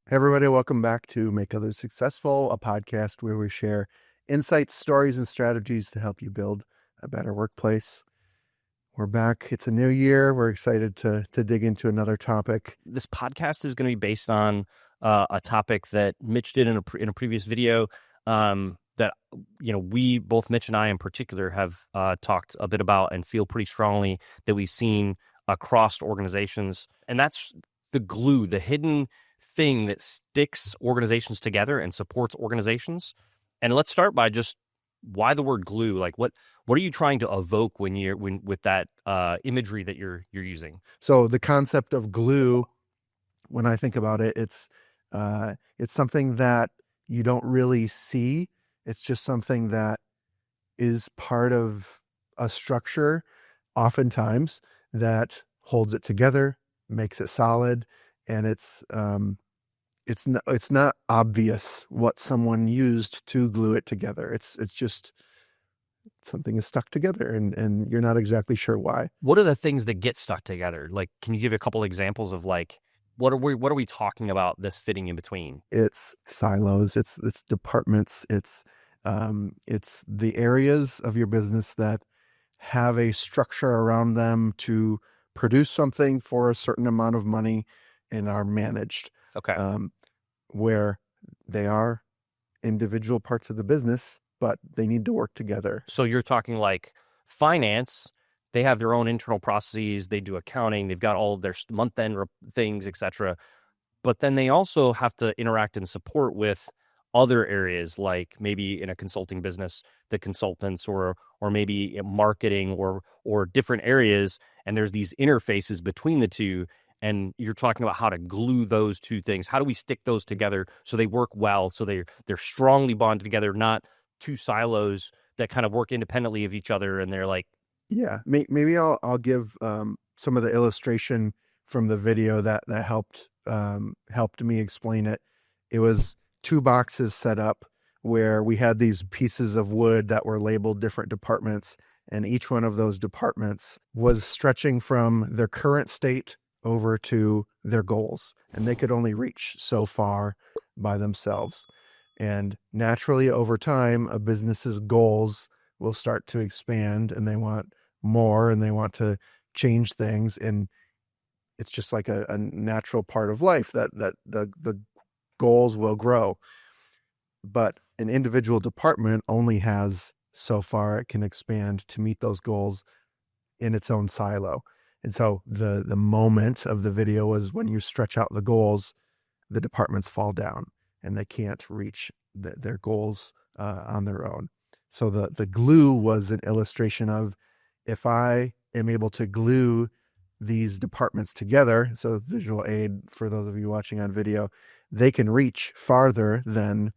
Hey everybody, welcome back to Make Others Successful, a podcast where we share insights, stories, and strategies to help you build a better workplace. We're back. It's a new year. We're excited to dig into another topic. This podcast is going to be based on a topic that Mitch did in a previous video that we both, Mitch and I in particular, have talked a bit about and feel pretty strongly that we've seen across organizations, and that's the glue, the hidden thing that sticks organizations together and supports organizations. And let's start by just why the word glue. Like, what are you trying to evoke when with that imagery that you're using? So the concept of glue, when I think about it, it's something that you don't really see. It's just something that is part of a structure, oftentimes, that holds it together, makes it solid, and it's not obvious what someone used to glue it together. It's just something is stuck together, and you're not exactly sure why. What are the things that get stuck together? Like, can you give a couple examples of like what are we talking about this fitting in between? It's silos, it's departments, it's the areas of your business that have a structure around them to produce something for a certain amount of money and are managed. Okay. Where they are individual parts of the business, but they need to work together. So you're talking like finance. They have their own internal processes. They do accounting. They've got all of their month-end things, etc. But then they also have to interact and support with other areas, like maybe in a consulting business, the consultants, or maybe marketing, or different areas. And there's these interfaces between the two. And you're talking about how to glue those two things. How do we stick those together so they work well, so they're strongly bonded together, not two silos that kind of work independently of each other, and they're like, yeah, maybe I'll give some of the illustration from the video that helped me explain it. It was two boxes set up where we had these pieces of wood that were labeled different departments, and each one of those departments was stretching from their current state over to their goals, and they could only reach so far by themselves. And naturally, over time, a business's goals will start to expand, and they want more, and they want to change things. And it's just like a natural part of life that the goals will grow. But an individual department only has so far it can expand to meet those goals in its own silo. And so the moment of the video was when you stretch out the goals, the departments fall down and they can't reach their goals on their own. So the glue was an illustration of, if I am able to glue these departments together, so visual aid for those of you watching on video, they can reach farther than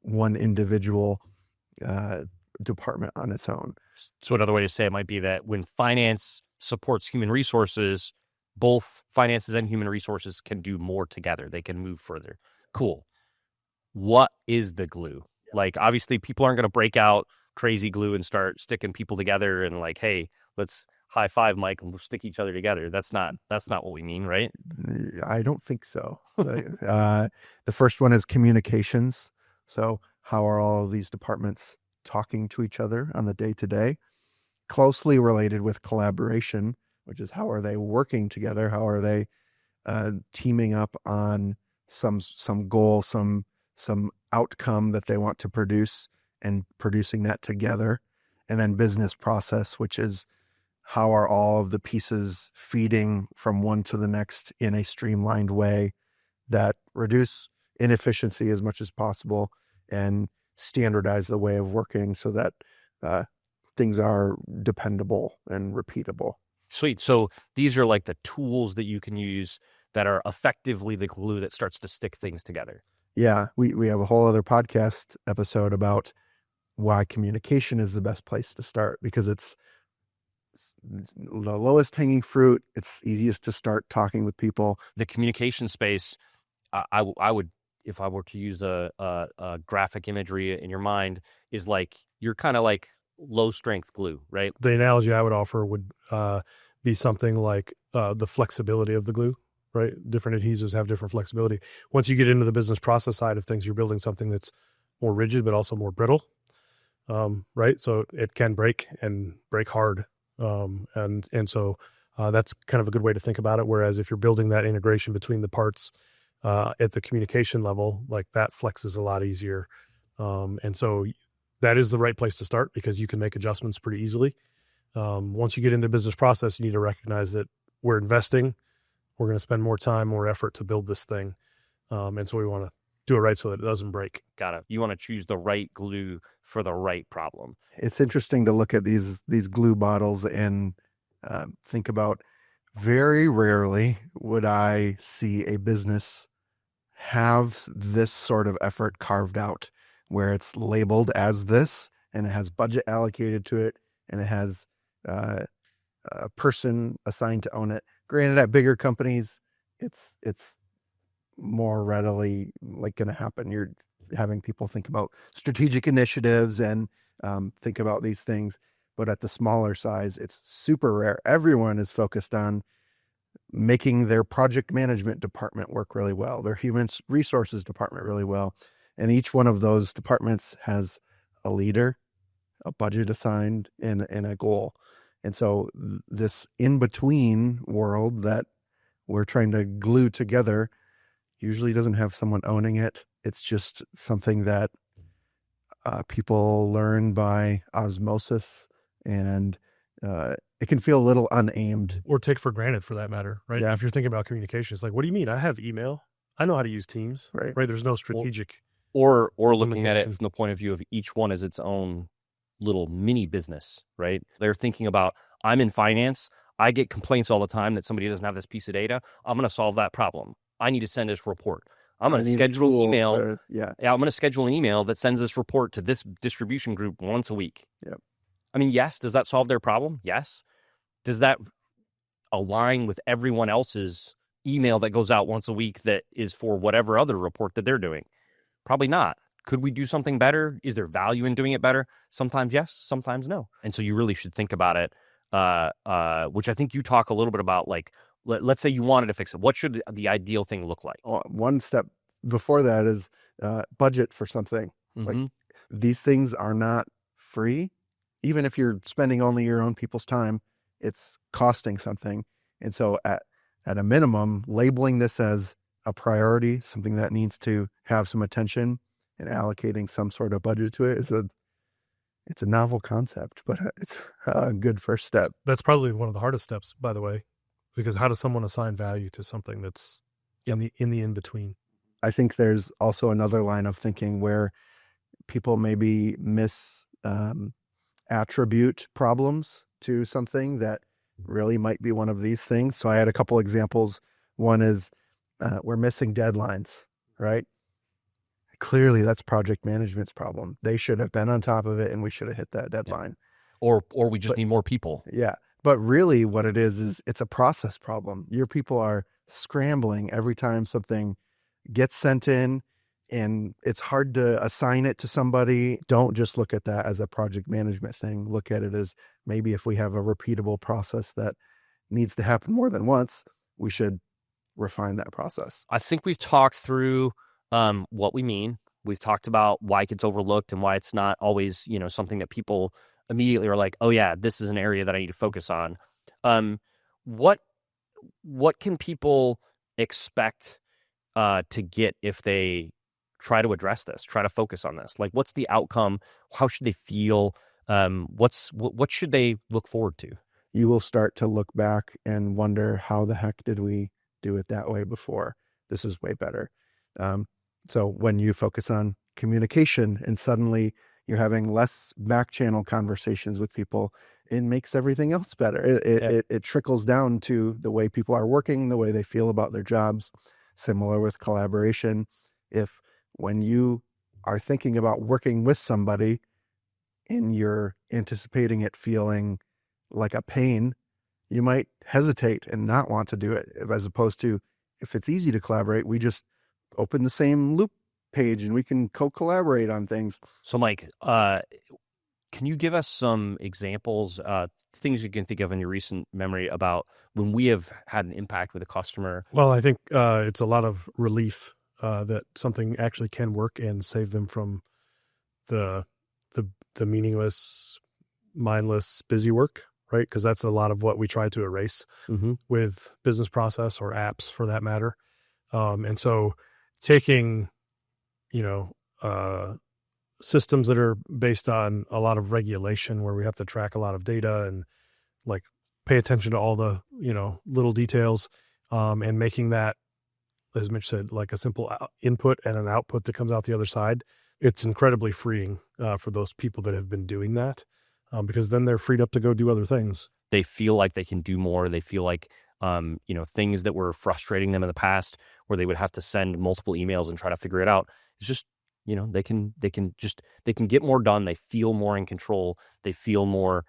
one individual department on its own. So another way to say it might be that when finance supports human resources, both finances and human resources can do more together. They can move further. Cool. What is the glue? Like, obviously, people aren't going to break out crazy glue and start sticking people together and like, hey, let's high five, Mike, and we'll stick each other together. That's not what we mean, right? I don't think so. The first one is communications. So how are all of these departments talking to each other on the day-to-day? Closely related with collaboration, which is how are they working together? How are they teaming up on some goal, some outcome that they want to produce, and producing that together? And then business process, which is how are all of the pieces feeding from one to the next in a streamlined way that reduce inefficiency as much as possible and standardize the way of working so that things are dependable and repeatable. Sweet. So these are like the tools that you can use that are effectively the glue that starts to stick things together. Yeah, we have a whole other podcast episode about why communication is the best place to start, because it's the lowest hanging fruit. It's easiest to start talking with people. The communication space, I would, if I were to use a graphic imagery in your mind, is like you're kind of like low strength glue, right? The analogy I would offer would be something like the flexibility of the glue. right? Different adhesives have different flexibility. Once you get into the business process side of things, you're building something that's more rigid, but also more brittle, right? So it can break and break hard. And so that's kind of a good way to think about it. Whereas if you're building that integration between the parts at the communication level, like that flexes a lot easier. And so that is the right place to start because you can make adjustments pretty easily. Once you get into business process, you need to recognize that we're investing. We're going to spend more time, more effort to build this thing. And so we want to do it right so that it doesn't break. Got it. You want to choose the right glue for the right problem. It's interesting to look at these glue bottles and think about, very rarely would I see a business have this sort of effort carved out where it's labeled as this and it has budget allocated to it and it has a person assigned to own it. Granted, at bigger companies, it's more readily like going to happen. You're having people think about strategic initiatives and think about these things. But at the smaller size, it's super rare. Everyone is focused on making their project management department work really well, their human resources department really well. And each one of those departments has a leader, a budget assigned, and a goal. And so this in-between world that we're trying to glue together usually doesn't have someone owning it. It's just something that people learn by osmosis, and it can feel a little unaimed. Or take for granted for that matter, right? Yeah. If you're thinking about communication, it's like, what do you mean? I have email. I know how to use Teams, Right. There's no strategic. Or looking at it from the point of view of each one as its own little mini business, right? They're thinking about, I'm in finance. I get complaints all the time that somebody doesn't have this piece of data. I'm going to solve that problem. I need to send this report. I'm going to schedule an email. I'm going to schedule an email that sends this report to this distribution group once a week. Yep. I mean, yes. Does that solve their problem? Yes. Does that align with everyone else's email that goes out once a week that is for whatever other report that they're doing? Probably not. Could we do something better? Is there value in doing it better? Sometimes yes, sometimes no. And so you really should think about it, which I think you talk a little bit about, like, let's say you wanted to fix it. What should the ideal thing look like? One step before that is budget for something. Mm-hmm. Like, these things are not free. Even if you're spending only your own people's time, it's costing something. And so at a minimum, labeling this as a priority, something that needs to have some attention, and allocating some sort of budget to it it's a novel concept, but it's a good first step. That's probably one of the hardest steps, by the way, because how does someone assign value to something that's in the in-between? I think there's also another line of thinking where people maybe attribute problems to something that really might be one of these things. So I had a couple examples. One is we're missing deadlines, right? Clearly that's project management's problem. They should have been on top of it and we should have hit that deadline. Yeah. Or we just need more people. Yeah. But really what it is it's a process problem. Your people are scrambling every time something gets sent in, and it's hard to assign it to somebody. Don't just look at that as a project management thing. Look at it as, maybe if we have a repeatable process that needs to happen more than once, we should refine that process. I think we've talked through what we mean. We've talked about why it gets overlooked and why it's not always, something that people immediately are like, oh yeah, this is an area that I need to focus on. What can people expect to get if they try to address this, try to focus on this? Like, what's the outcome? How should they feel? What should they look forward to? You will start to look back and wonder, how the heck did we do it that way before? This is way better. So when you focus on communication and suddenly you're having less back channel conversations with people, it makes everything else better. It trickles down to the way people are working, the way they feel about their jobs. Similar with collaboration. If when you are thinking about working with somebody and you're anticipating it feeling like a pain, you might hesitate and not want to do it, as opposed to, if it's easy to collaborate, we just open the same loop page and we can co-collaborate on things. So Mike, Can you give us some examples, things you can think of in your recent memory about when we have had an impact with a customer? Well, I think it's a lot of relief that something actually can work and save them from the meaningless, mindless, busy work, right? Because that's a lot of what we try to erase with business process or apps for that matter. And so taking, systems that are based on a lot of regulation where we have to track a lot of data and like pay attention to all the, little details, and making that, as Mitch said, like a simple input and an output that comes out the other side. It's incredibly freeing for those people that have been doing that, because then they're freed up to go do other things. They feel like they can do more. They feel like, things that were frustrating them in the past where they would have to send multiple emails and try to figure it out. It's just, they can get more done. They feel more in control. They feel more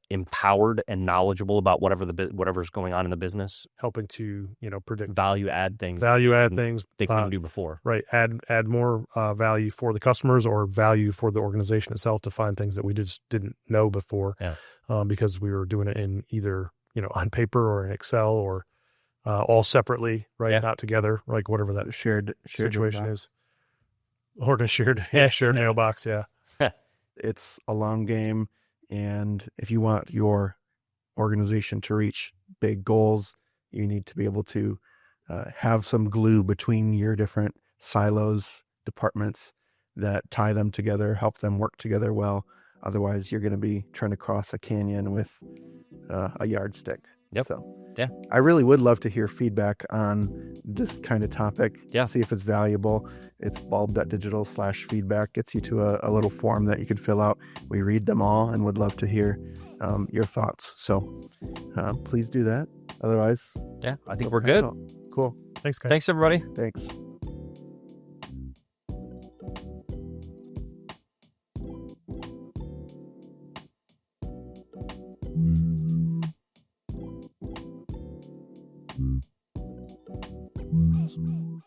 empowered and knowledgeable about whatever's going on in the business. Helping to, predict value add things they couldn't do before. Right. Add more value for the customers or value for the organization itself to find things that we just didn't know before. Yeah. Because we were doing it in either, on paper or in Excel or all separately, right? Yeah. Not together, like whatever that shared situation mailbox. is. Or a shared mailbox. Yeah. It's a long game. And if you want your organization to reach big goals, you need to be able to have some glue between your different silos, departments that tie them together, help them work together well. Otherwise, you're going to be trying to cross a canyon with a yardstick. Yep. So, yeah, I really would love to hear feedback on this kind of topic. Yeah. See if it's valuable. It's bulb.digital/feedback. Gets you to a little form that you can fill out. We read them all and would love to hear your thoughts. So please do that. Otherwise, yeah, I think we're good. Cool. Thanks, guys. Thanks, everybody. Thanks. Mm-hmm.